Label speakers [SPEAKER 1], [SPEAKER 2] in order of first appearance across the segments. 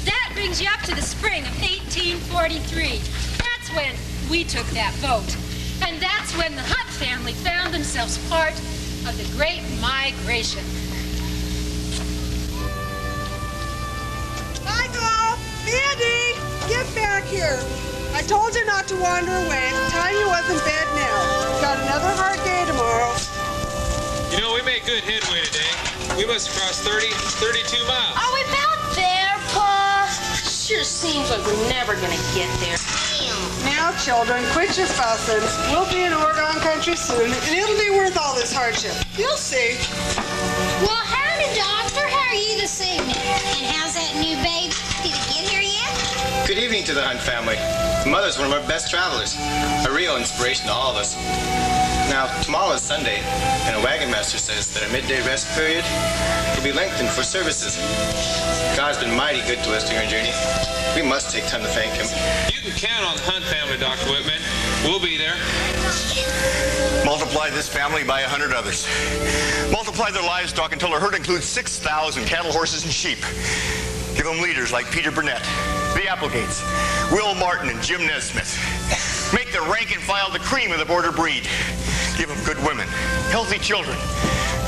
[SPEAKER 1] That brings you up to the spring of 1843. That's when we took that vote. And that's when the Hunt family found themselves part of the Great Migration.
[SPEAKER 2] Michael! Mandy! Get back here. I told you not to wander away. Time you was in bed now. We've got another hard day tomorrow.
[SPEAKER 3] You know, we made good headway today. We must have crossed 32 miles.
[SPEAKER 4] Are we about there, Pa? Sure seems like we're never gonna get there.
[SPEAKER 2] Now, children, quit your fussing. We'll be in Oregon country soon, and it'll be worth all this hardship. You'll see.
[SPEAKER 5] Well, howdy, Doctor. How are you this evening? And how's that new baby? Did he get here yet?
[SPEAKER 6] Good evening to the Hunt family. The mother's one of our best travelers, a real inspiration to all of us. Now, tomorrow is Sunday, and a wagon master says that our midday rest period will be lengthened for services. God's been mighty good to us during our journey. We must take time to thank him.
[SPEAKER 3] You can count on the Hunt family, Dr. Whitman. We'll be there.
[SPEAKER 7] Multiply this family by 100 others. Multiply their livestock until their herd includes 6,000 cattle, horses, and sheep. Give them leaders like Peter Burnett, the Applegates, Will Martin, and Jim Nesmith. Make the rank and file the cream of the border breed. Give them good women, healthy children,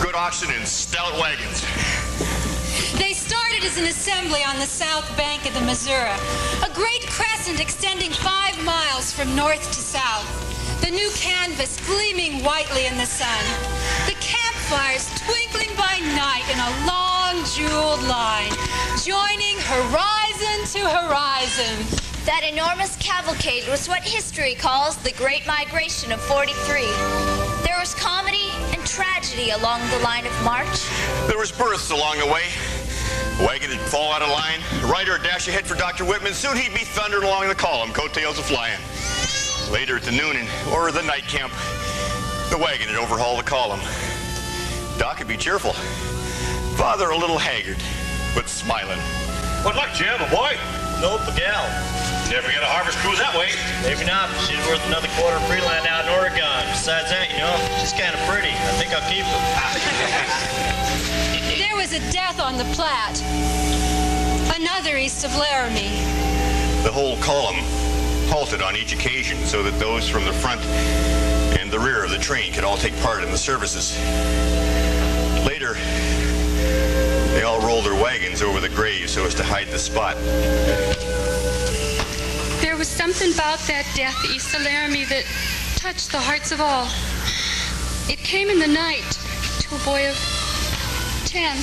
[SPEAKER 7] good oxen, and stout wagons.
[SPEAKER 1] They started as an assembly on the south bank of the Missouri, a great crescent extending 5 miles from north to south. The new canvas gleaming whitely in the sun. The campfires twinkling by night in a long jeweled line, joining horizon to horizon.
[SPEAKER 4] That enormous cavalcade was what history calls the Great Migration of 43. There was comedy and tragedy along the line of march.
[SPEAKER 7] There was births along the way. A wagon would fall out of line. A rider would dash ahead for Dr. Whitman. Soon he'd be thundering along the column, coattails a-flying. Later at the noon or the night camp, the wagon would overhaul the column. Doc would be cheerful. Father a little haggard, but smiling.
[SPEAKER 8] What luck, Jim, a boy?
[SPEAKER 9] Nope, a gal.
[SPEAKER 8] Never get a harvest cruise that way.
[SPEAKER 9] Maybe not, but she's worth another quarter free land out in Oregon. Besides that, you know, she's kind of pretty. I think I'll keep her.
[SPEAKER 1] There was a death on the Platte. Another east of Laramie.
[SPEAKER 7] The whole column halted on each occasion so that those from the front and the rear of the train could all take part in the services. Later, they all rolled their wagons over the graves so as to hide the spot.
[SPEAKER 10] There was something about that death east of Laramie that touched the hearts of all. It came in the night to a boy of 10.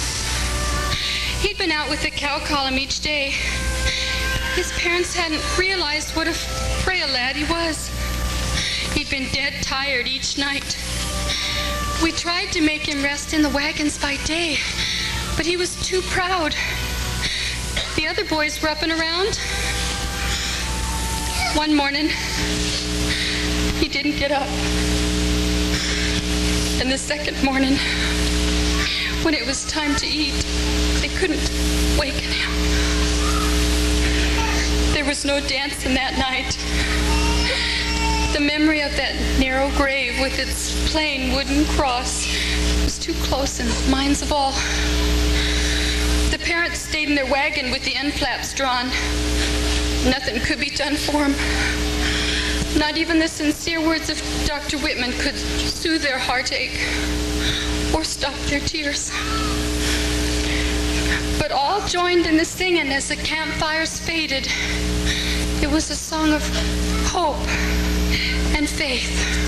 [SPEAKER 10] He'd been out with the cow column each day. His parents hadn't realized what a frail lad he was. He'd been dead tired each night. We tried to make him rest in the wagons by day, but he was too proud. The other boys were up and around. One morning, he didn't get up. And the second morning, when it was time to eat, they couldn't waken him. There was no dancing that night. The memory of that narrow grave with its plain wooden cross was too close in the minds of all. The parents stayed in their wagon with the end flaps drawn. Nothing could be done for him. Not even the sincere words of Dr. Whitman could soothe their heartache or stop their tears. But all joined in the singing as the campfires faded. It was a song of hope and faith.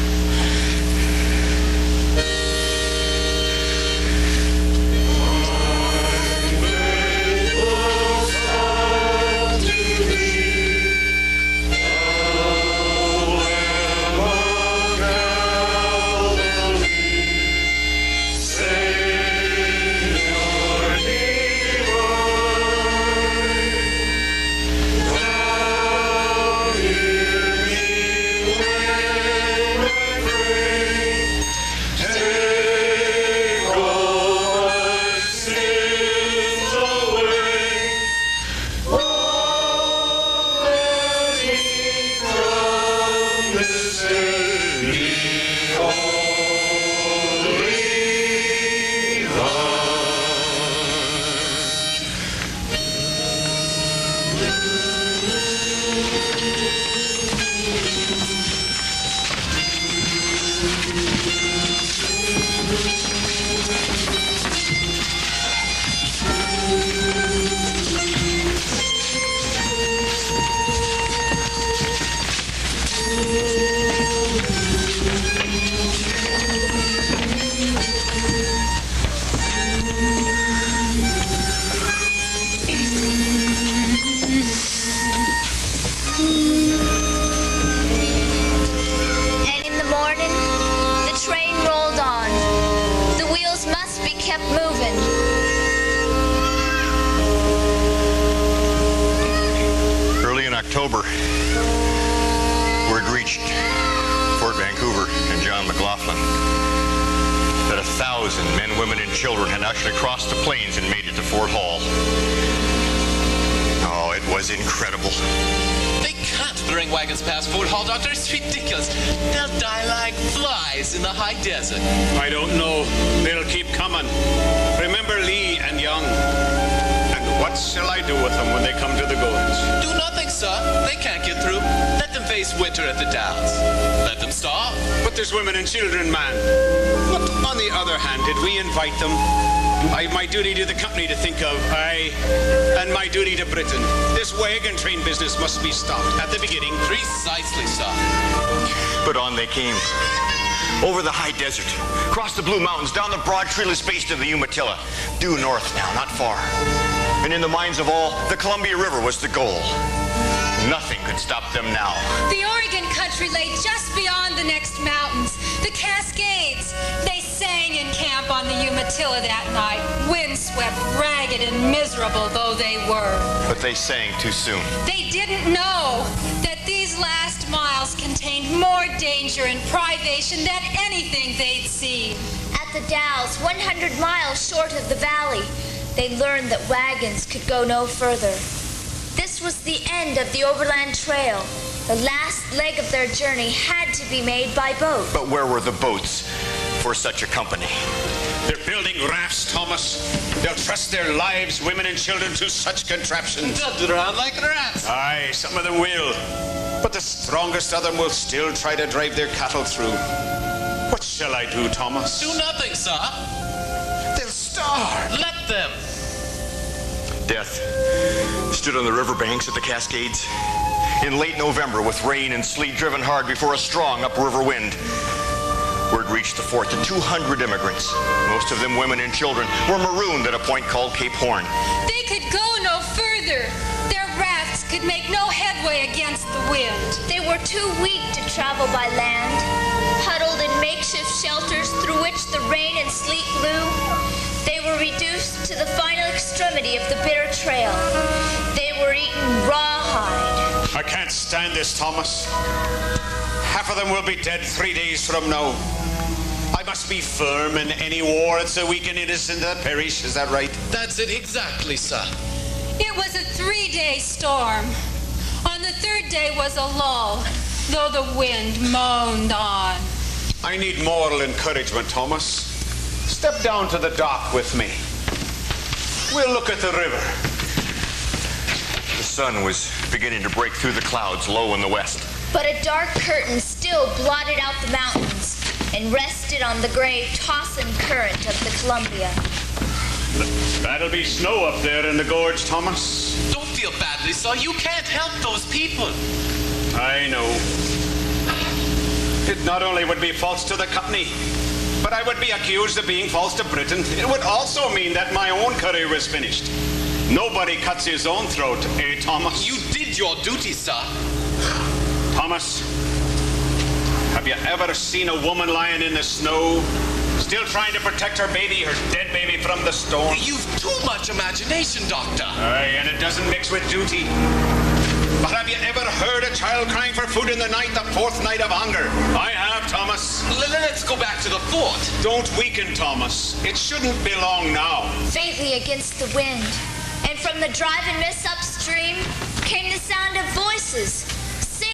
[SPEAKER 4] And in the morning, the train rolled on. The wheels must be kept moving.
[SPEAKER 7] Early in October, word reached Fort Vancouver and John McLaughlin that 1,000 men, women, and children had actually crossed the plains and made it to Fort Hall. Oh, it was incredible.
[SPEAKER 11] They can't bring wagons past Fort Hall, Doctor. It's ridiculous. They'll die like flies in the high desert.
[SPEAKER 12] I don't know. They'll keep coming. Remember Lee and Young. And what shall I do with them when they come to the gorge?
[SPEAKER 11] Do nothing, sir. They can't get through. Let them face winter at the Downs. Let them starve.
[SPEAKER 12] But there's women and children, man. But on the other hand, did we invite them? I've my duty to the company to think of, and my duty to Britain. This wagon train business must be stopped at the beginning.
[SPEAKER 11] Precisely, sir.
[SPEAKER 7] But on they came. Over the high desert, across the Blue Mountains, down the broad treeless basin of the Umatilla, due north now, not far. And in the minds of all, the Columbia River was the goal. Nothing could stop them now.
[SPEAKER 1] The Oregon country lay just beyond the next mountains, the Cascades. They sang in camp on the Umatilla that night, windswept, ragged, and miserable though they were.
[SPEAKER 7] But they sang too soon.
[SPEAKER 1] They didn't know that these last miles contained more danger and privation than anything they'd seen.
[SPEAKER 4] At the Dalles, 100 miles short of the valley, they learned that wagons could go no further. This was the end of the overland trail. The last leg of their journey had to be made by boat.
[SPEAKER 7] But where were the boats for such a company?
[SPEAKER 12] They're building rafts, Thomas. They'll trust their lives, women and children, to such contraptions.
[SPEAKER 11] They'll drown like rats.
[SPEAKER 12] Aye, some of them will. But the strongest of them will still try to drive their cattle through. What shall I do, Thomas?
[SPEAKER 11] Do nothing, sir.
[SPEAKER 12] They'll starve.
[SPEAKER 11] Let them.
[SPEAKER 7] Death stood on the riverbanks of the Cascades in late November with rain and sleet driven hard before a strong upriver wind. Word reached the fort that 200 immigrants, most of them women and children, were marooned at a point called Cape Horn.
[SPEAKER 1] They could go no further. Their rafts could make no headway against the wind.
[SPEAKER 4] They were too weak to travel by land. Huddled in makeshift shelters through which the rain and sleet blew, they were reduced to the final extremity of the bitter trail. They were eaten rawhide.
[SPEAKER 12] I can't stand this, Thomas. Half of them will be dead 3 days from now. I must be firm in any war. It's a weak and innocent that perish. Is that right?
[SPEAKER 11] That's it exactly, sir.
[SPEAKER 1] It was a 3-day storm. On the 3rd day was a lull, though the wind moaned on.
[SPEAKER 12] I need moral encouragement, Thomas. Step down to the dock with me. We'll look at the river.
[SPEAKER 7] The sun was beginning to break through the clouds low in the west.
[SPEAKER 4] But a dark curtain still blotted out the mountains and rested on the gray, tossing current of the Columbia.
[SPEAKER 12] That'll be snow up there in the gorge, Thomas.
[SPEAKER 11] Don't feel badly, sir. You can't help those people.
[SPEAKER 12] I know. It not only would be false to the company, but I would be accused of being false to Britain. It would also mean that my own career was finished. Nobody cuts his own throat, eh, Thomas?
[SPEAKER 11] You did your duty, sir.
[SPEAKER 12] Thomas, have you ever seen a woman lying in the snow, still trying to protect her baby, her dead baby, from the storm?
[SPEAKER 11] You've too much imagination, Doctor.
[SPEAKER 12] Aye, and it doesn't mix with duty. But have you ever heard a child crying for food in the night, the 4th night of hunger? I have, Thomas.
[SPEAKER 11] Let's go back to the fort.
[SPEAKER 12] Don't weaken, Thomas. It shouldn't be long now.
[SPEAKER 4] Faintly against the wind, and from the driving mist upstream came the sound of voices.